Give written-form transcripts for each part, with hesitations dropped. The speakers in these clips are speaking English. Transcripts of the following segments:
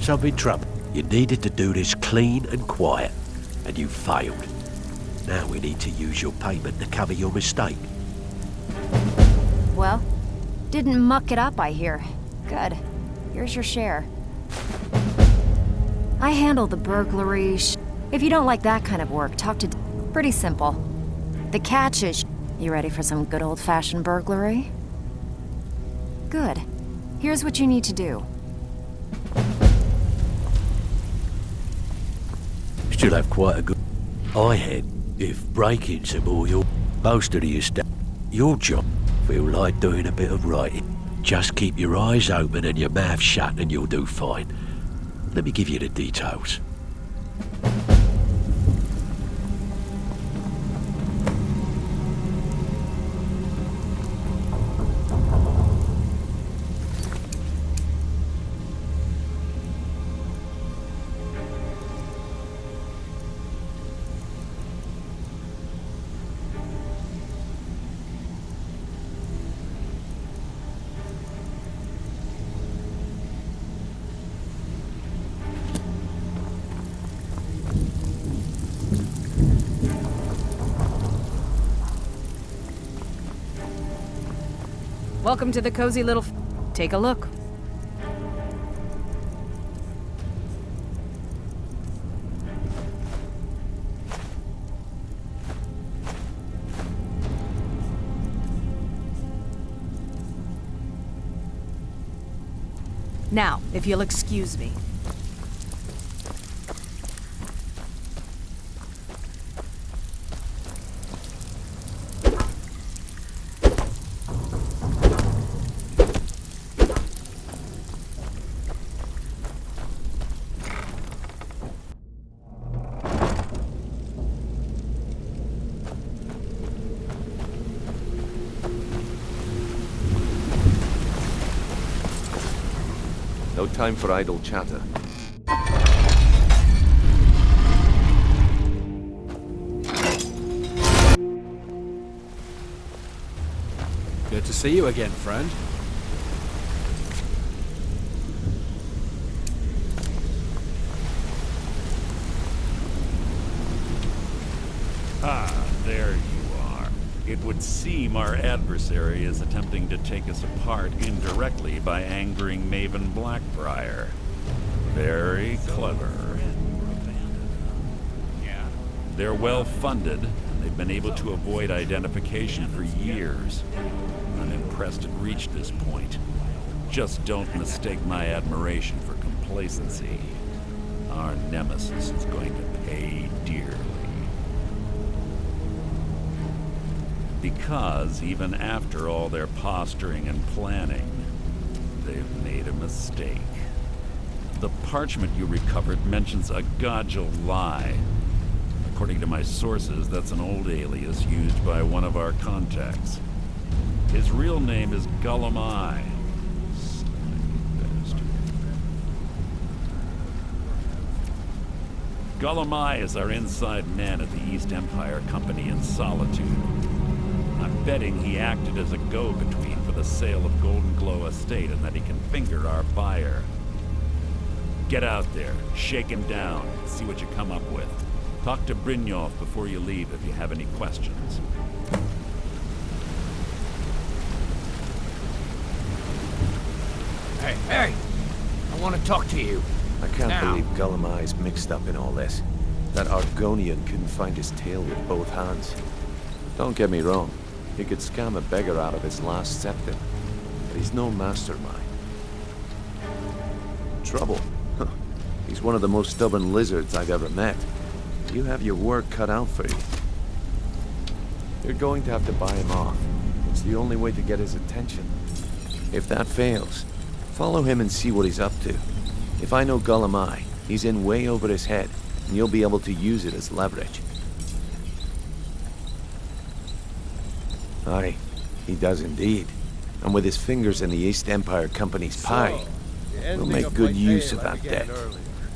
Something trouble. You needed to do this clean and quiet, and you failed. Now we need to use your payment to cover your mistake. Well, didn't muck it up, I hear. Good. Here's your share. I handle the burglary If you don't like that kind of work, talk to Pretty simple. The catch is you ready for some good old-fashioned burglary? Good. Here's what you need to do. Still have quite a good I had. If break-ins are all most of the estate, your job feel like doing a bit of writing. Just keep your eyes open and your mouth shut and you'll do fine. Let me give you the details. Welcome to the cozy little Take a look. Now, if you'll excuse me. No time for idle chatter. Good to see you again, friend. Ah, there you are. It would seem our adversary is attempting to take us apart indirectly by angering Maven Blackbriar. Very clever. They're well funded, and they've been able to avoid identification for years. I'm impressed it reached this point. Just don't mistake my admiration for complacency. Our nemesis is going to pay dearly. Because even after all their posturing and planning, they've made a mistake. The parchment you recovered mentions a Godjal lie. According to my sources, that's an old alias used by one of our contacts. His real name is Gullum. Gullum is our inside man at the East Empire Company in Solitude. I'm betting he acted as a go-between for the sale of Golden Glow Estate and that he can finger our buyer. Get out there, shake him down, see what you come up with. Talk to Brynjolf before you leave if you have any questions. Hey! I want to talk to you. I can't Now. believe Gullum is mixed up in all this. That Argonian couldn't find his tail with both hands. Don't get me wrong. He could scam a beggar out of his last septim. But he's no mastermind. Trouble? Huh. He's one of the most stubborn lizards I've ever met. You have your work cut out for you. You're going to have to buy him off. It's the only way to get his attention. If that fails, follow him and see what he's up to. If I know Gullum, he's in way over his head, and you'll be able to use it as leverage. Aye, he does indeed. And with his fingers in the East Empire Company's pie, we'll make good use of that debt.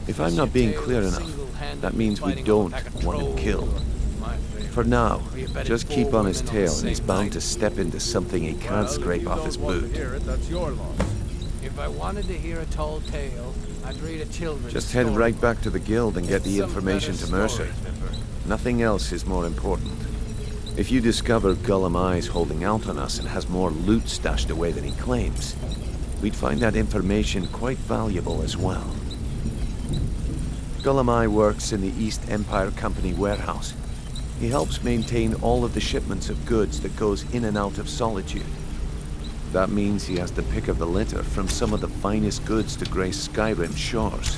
If I'm not being clear enough, that means we don't want him killed. For now, just keep on his tail and he's bound to step into something he can't scrape off his boot. If I wanted to hear a tall tale, I'd read a children's Just head story. right back to the guild and get the Some information better to Mercer. stories, Nipper. Nothing else is more important. If you discover Gullum Eye's holding out on us and has more loot stashed away than he claims, we'd find that information quite valuable as well. Gullum Eye works in the East Empire Company warehouse. He helps maintain all of the shipments of goods that goes in and out of Solitude. That means he has the pick of the litter from some of the finest goods to grace Skyrim's shores.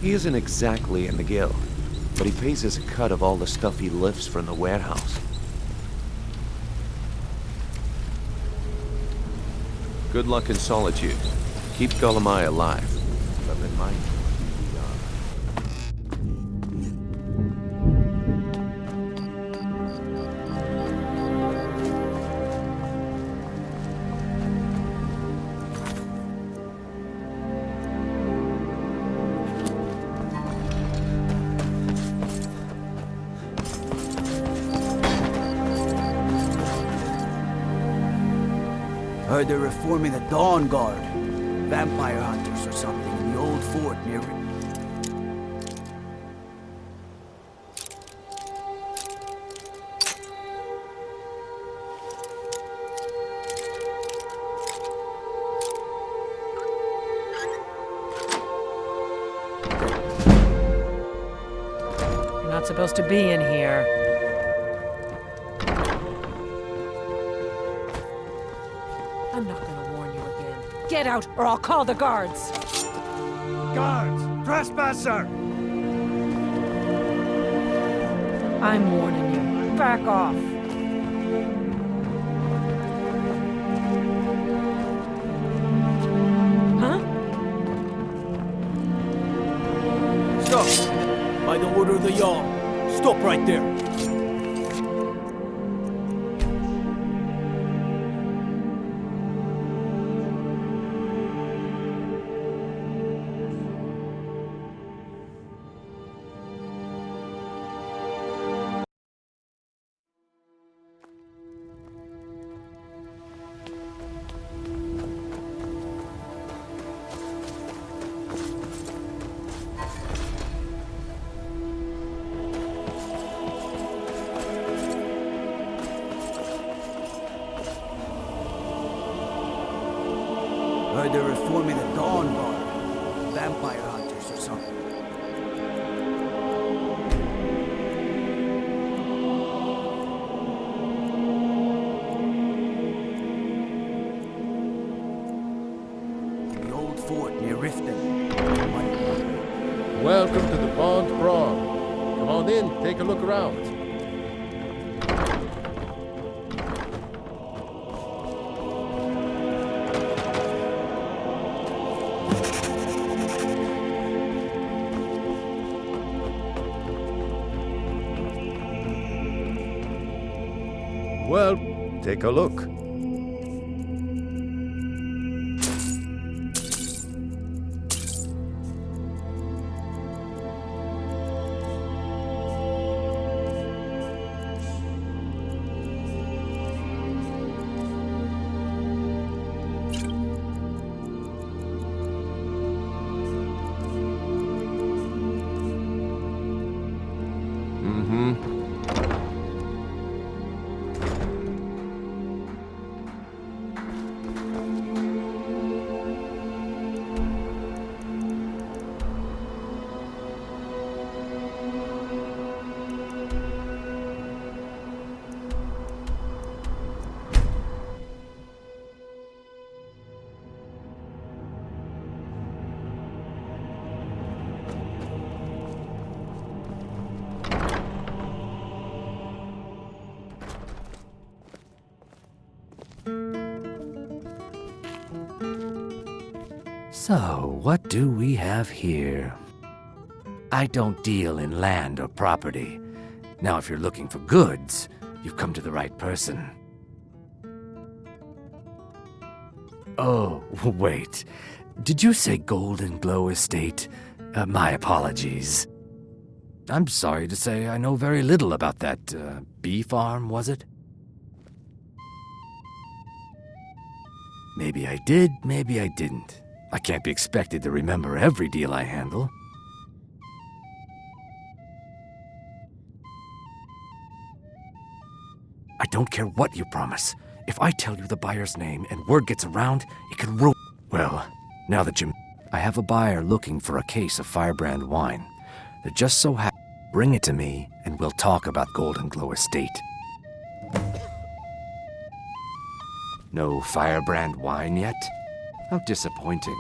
He isn't exactly in the guild, but he pays us a cut of all the stuff he lifts from the warehouse. Good luck in Solitude. Keep Gullum Eye alive, but remind him who we are. Heard they're reforming the Dawn Guard. Vampire hunters or something in the old fort near... You're not supposed to be in here. I'm not gonna warn you again. Get out, or I'll call the guards! Guards! Trespasser! I'm warning you. Back off. Huh? Stop! By the order of the Jarl. Stop right there. Heard they're reforming the Dawn Guard. Vampire hunters or something. The old fort near Riften. Welcome to the Bond Brawl. Come on in, take a look around. Well, take a look. So, what do we have here? I don't deal in land or property. Now, if you're looking for goods, you've come to the right person. Oh, wait. Did you say Golden Glow Estate? My apologies. I'm sorry to say I know very little about that, bee farm, was it? Maybe I did, maybe I didn't. I can't be expected to remember every deal I handle. I don't care what you promise. If I tell you the buyer's name and word gets around, it could ruin... Well, now that you... I have a buyer looking for a case of Firebrand wine. That just so happens... Bring it to me, and we'll talk about Golden Glow Estate. No Firebrand wine yet? How disappointing.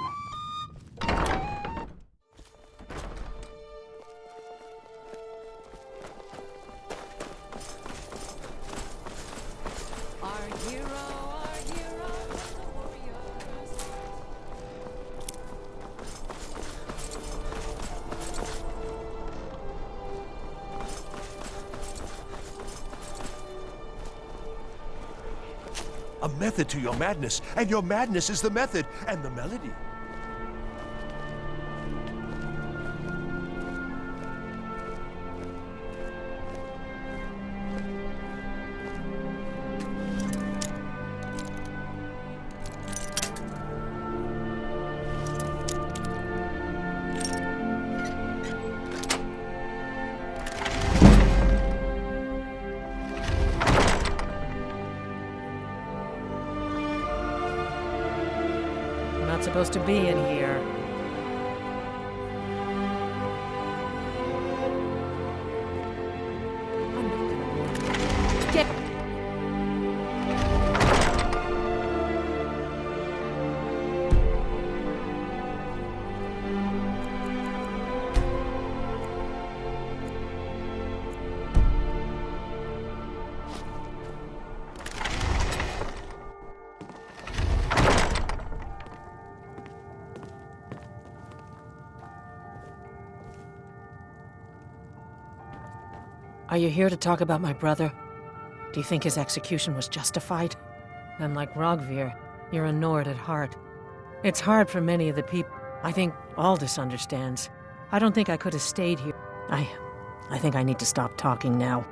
A method to your madness, and your madness is the method and the melody. Not supposed to be in here. Get... Are you here to talk about my brother? Do you think his execution was justified? And like Rogvir, you're a Nord at heart. It's hard for many of the people. I think Aldous understands. I don't think I could have stayed here. I think I need to stop talking now.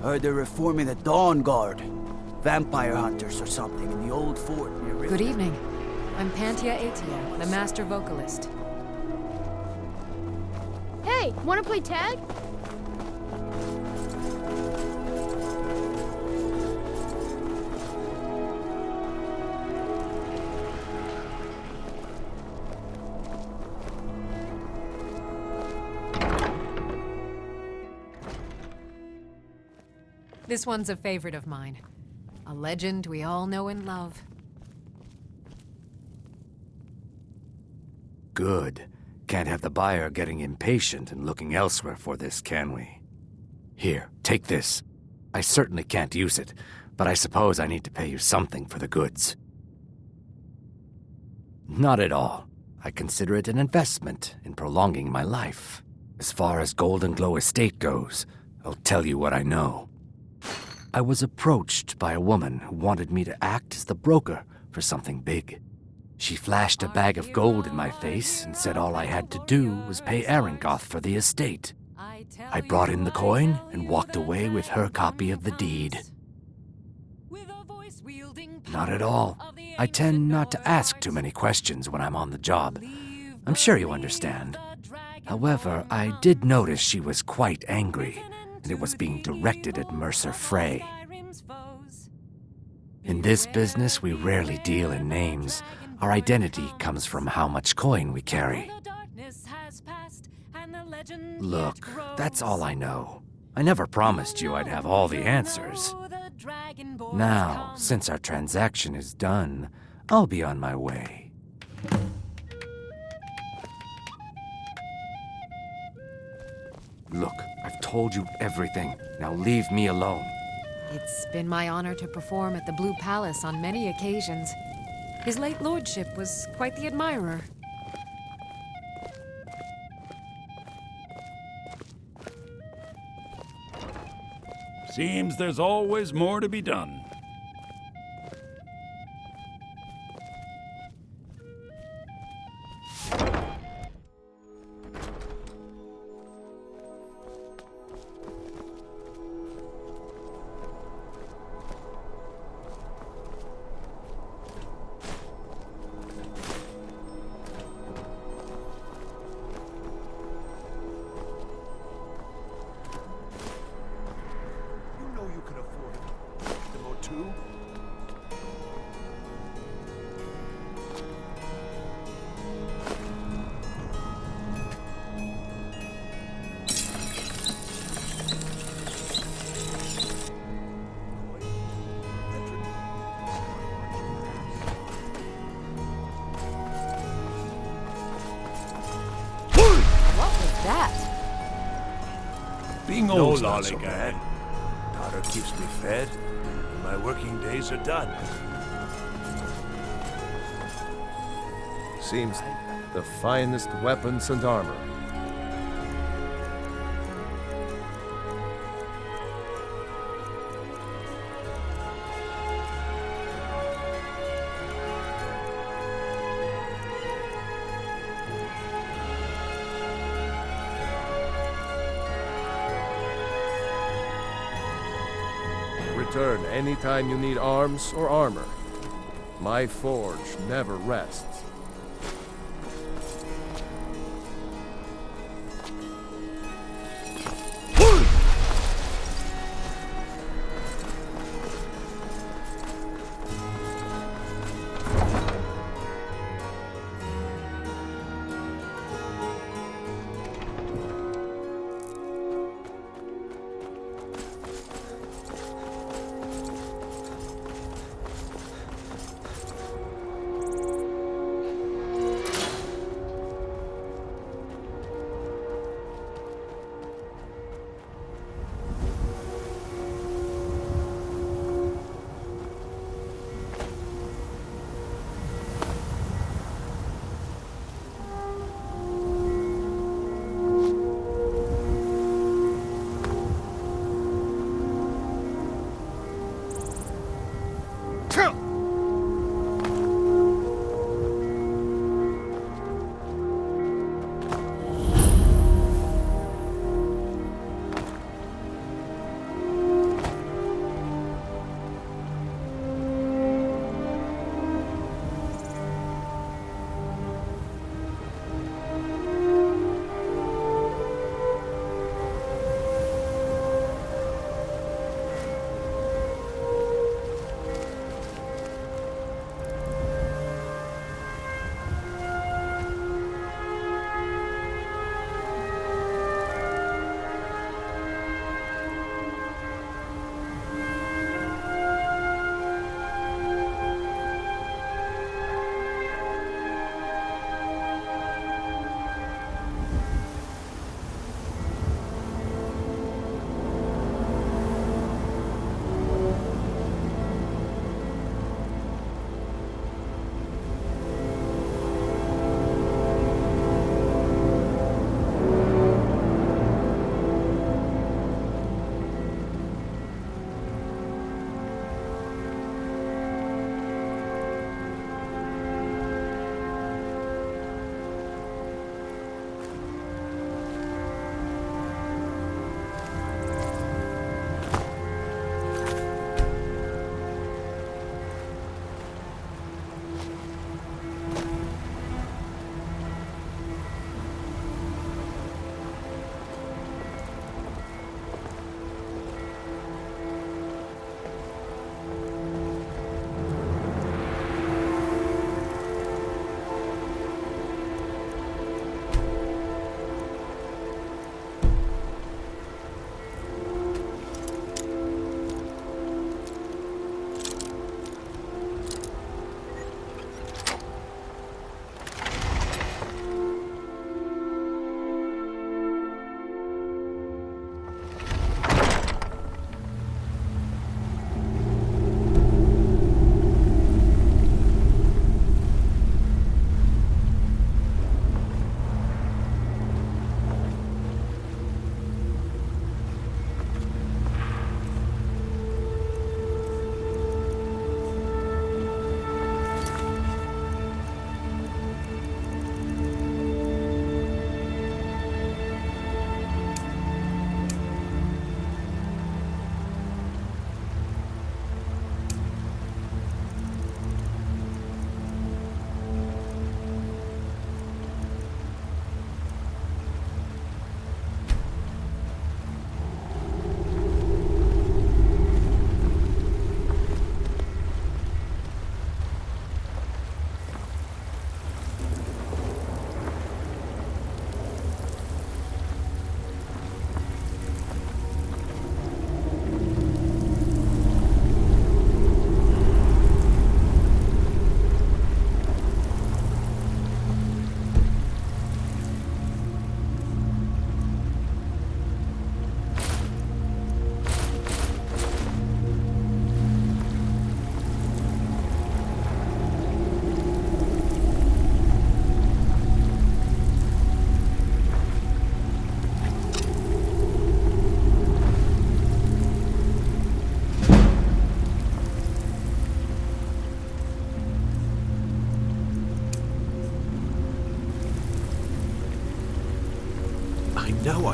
Heard they're reforming the Dawn Guard. Vampire hunters or something in the old fort near River. Good evening. I'm Pantia Atia, the master vocalist. Hey, wanna play tag? This one's a favorite of mine. A legend we all know and love. Good. Can't have the buyer getting impatient and looking elsewhere for this, can we? Here, take this. I certainly can't use it, but I suppose I need to pay you something for the goods. Not at all. I consider it an investment in prolonging my life. As far as Golden Glow Estate goes, I'll tell you what I know. I was approached by a woman who wanted me to act as the broker for something big. She flashed a bag of gold in my face and said all I had to do was pay Arangoth for the estate. I brought in the coin and walked away with her copy of the deed. Not at all. I tend not to ask too many questions when I'm on the job. I'm sure you understand. However, I did notice she was quite angry, and it was being directed at Mercer Frey. In this business, we rarely deal in names. Our identity comes from how much coin we carry. Look, that's all I know. I never promised you I'd have all the answers. Now, since our transaction is done, I'll be on my way. Look, I've told you everything. Now leave me alone. It's been my honor to perform at the Blue Palace on many occasions. His late lordship was quite the admirer. Seems there's always more to be done. Being old's not so bad. Daughter keeps me fed, and my working days are done. Seems the finest weapons and armor. Return anytime you need arms or armor. My forge never rests.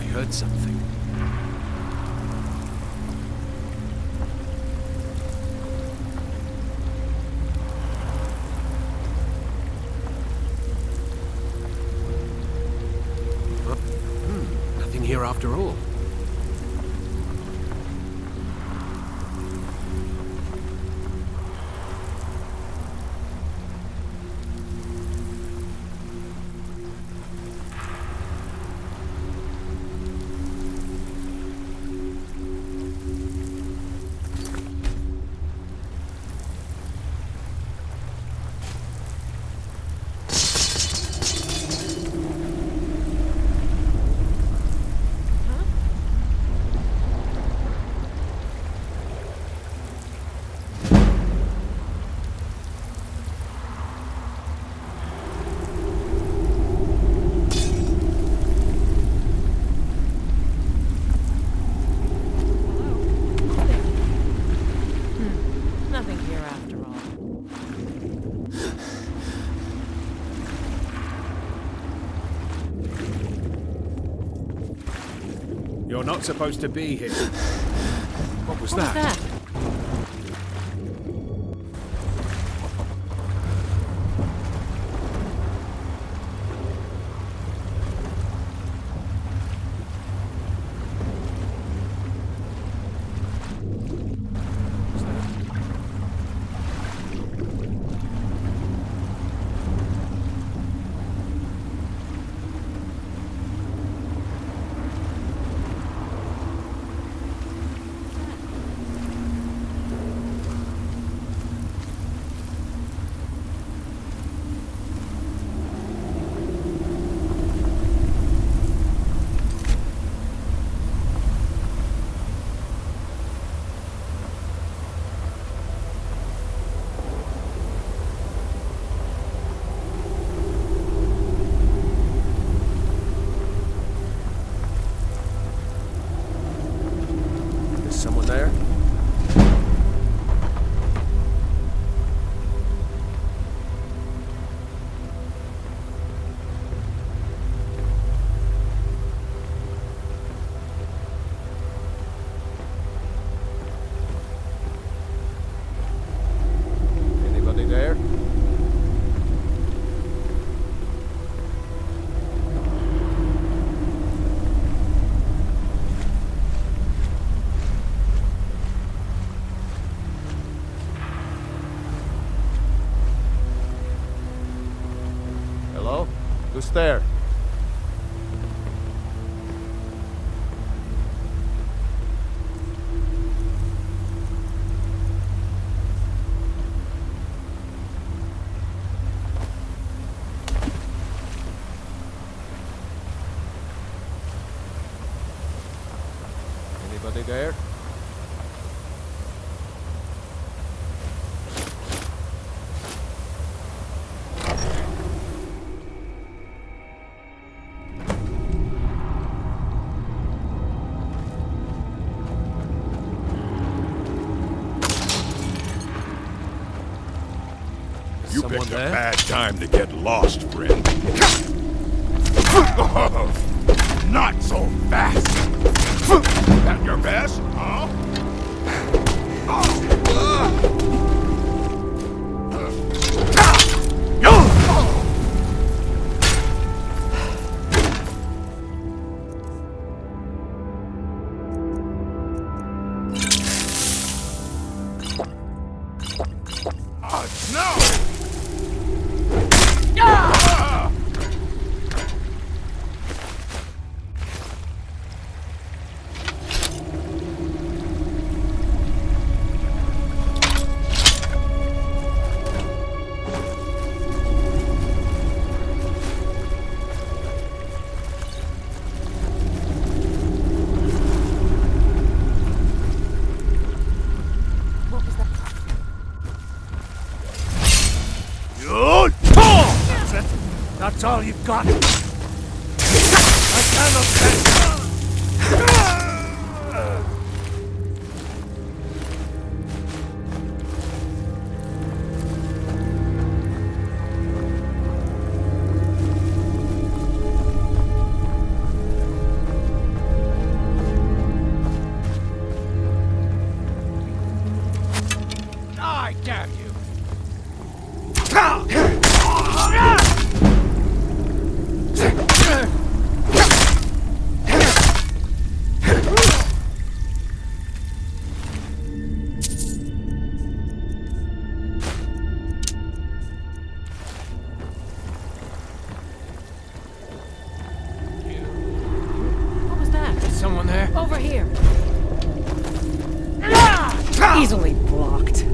I heard something. Nothing here after all. Nothing here after all. You're not supposed to be here. What was What was that? Someone there? Anybody there? Hello? Who's there? Anybody there? You Someone picked a there? bad time to get lost, friend. Not so fast! At your best, huh? No! someone there? Over here. Easily blocked.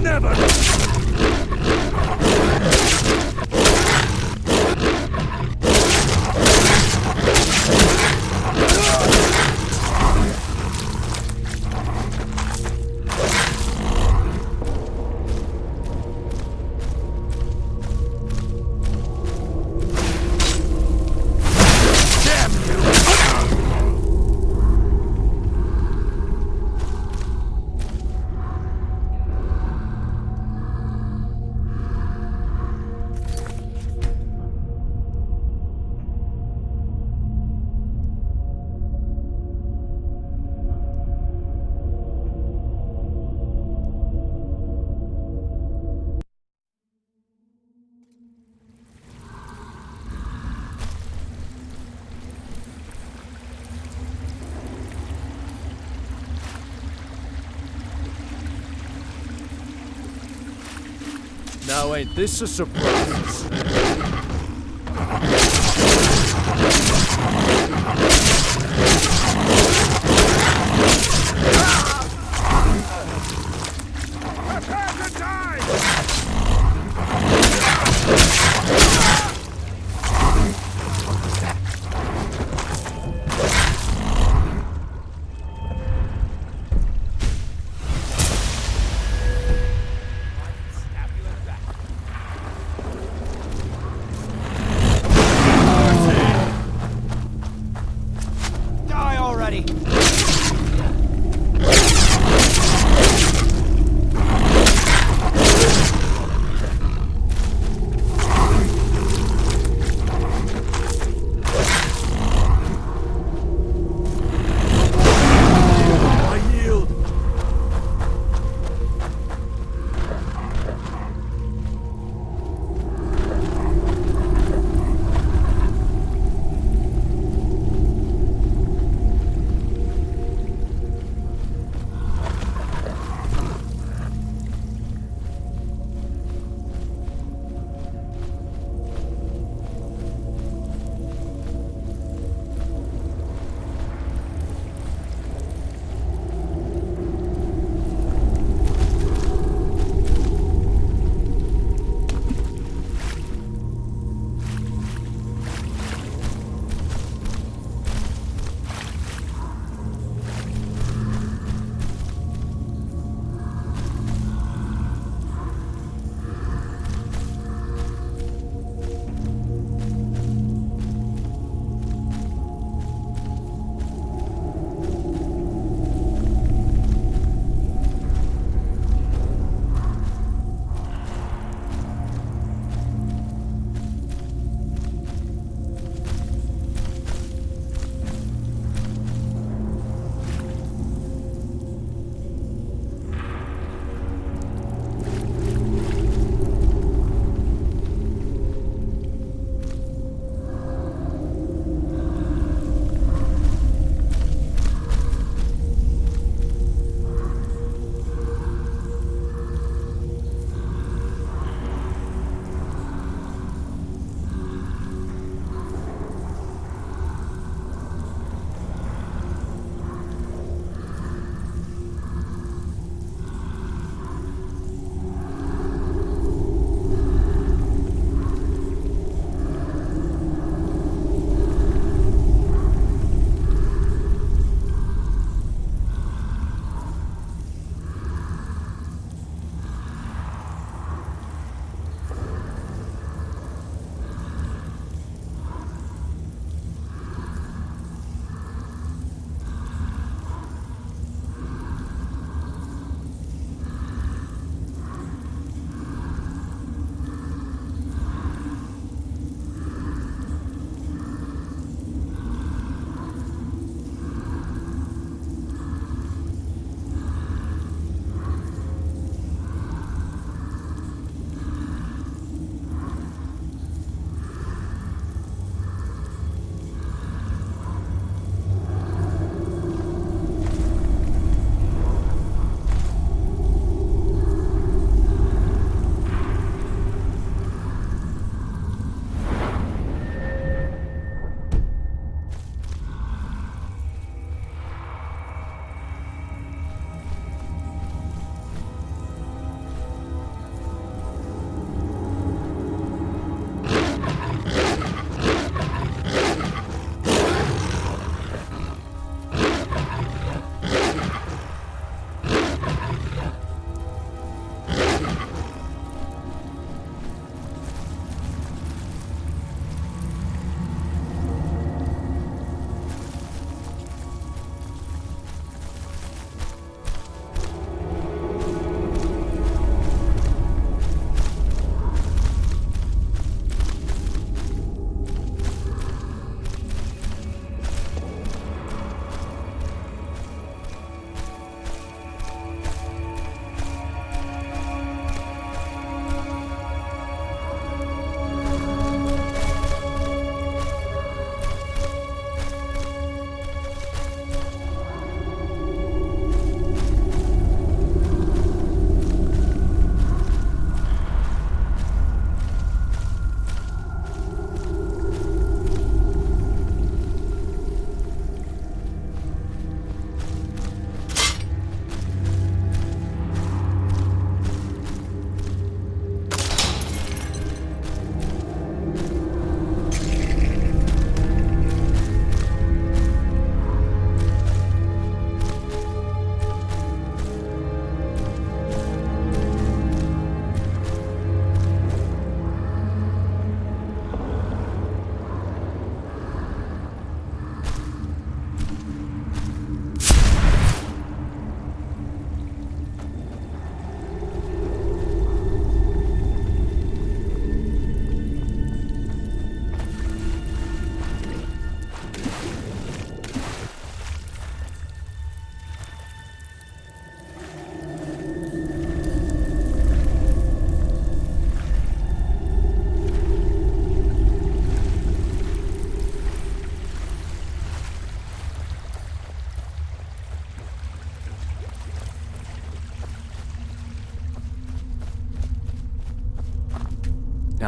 Never! Now ain't this a surprise?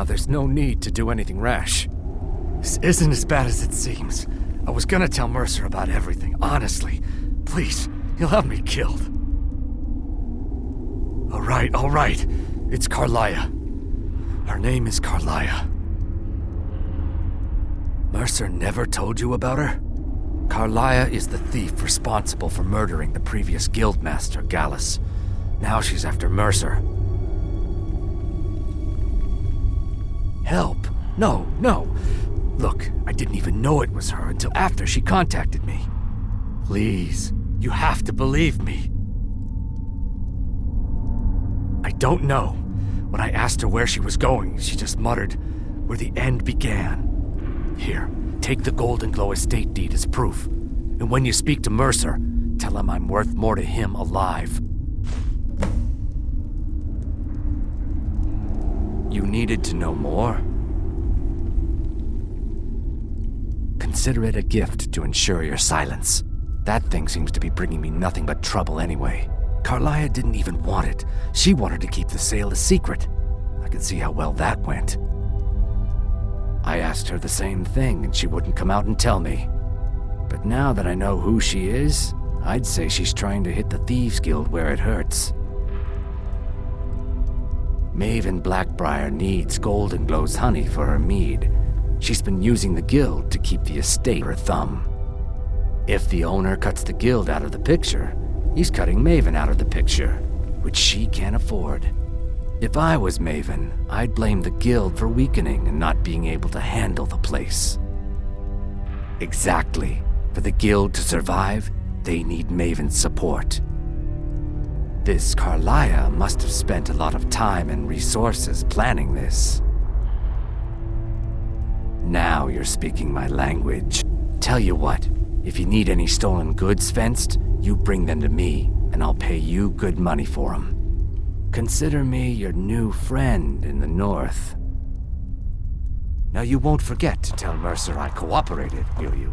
there's no need to do anything rash. This isn't as bad as it seems. I was gonna tell Mercer about everything, honestly. Please, he'll have me killed. All right. It's Carlia. Her name is Carlia. Mercer never told you about her? Carlia is the thief responsible for murdering the previous guildmaster, Gallus. Now she's after Mercer. Help? No. Look, I didn't even know it was her until after she contacted me. Please, you have to believe me. I don't know. When I asked her where she was going, she just muttered, "Where the end began." Here, take the Golden Glow estate deed as proof. And when you speak to Mercer, tell him I'm worth more to him alive. You needed to know more? Consider it a gift to ensure your silence. That thing seems to be bringing me nothing but trouble anyway. Carlia didn't even want it. She wanted to keep the sale a secret. I can see how well that went. I asked her the same thing, and she wouldn't come out and tell me. But now that I know who she is, I'd say she's trying to hit the Thieves Guild where it hurts. Maven Blackbriar needs Golden Glow's honey for her mead. She's been using the guild to keep the estate her thumb. If the owner cuts the guild out of the picture, he's cutting Maven out of the picture, which she can't afford. If I was Maven, I'd blame the guild for weakening and not being able to handle the place. Exactly. For the guild to survive, they need Maven's support. This Carlia must have spent a lot of time and resources planning this. Now you're speaking my language. Tell you what, if you need any stolen goods fenced, you bring them to me, and I'll pay you good money for them. Consider me your new friend in the north. Now you won't forget to tell Mercer I cooperated, will you?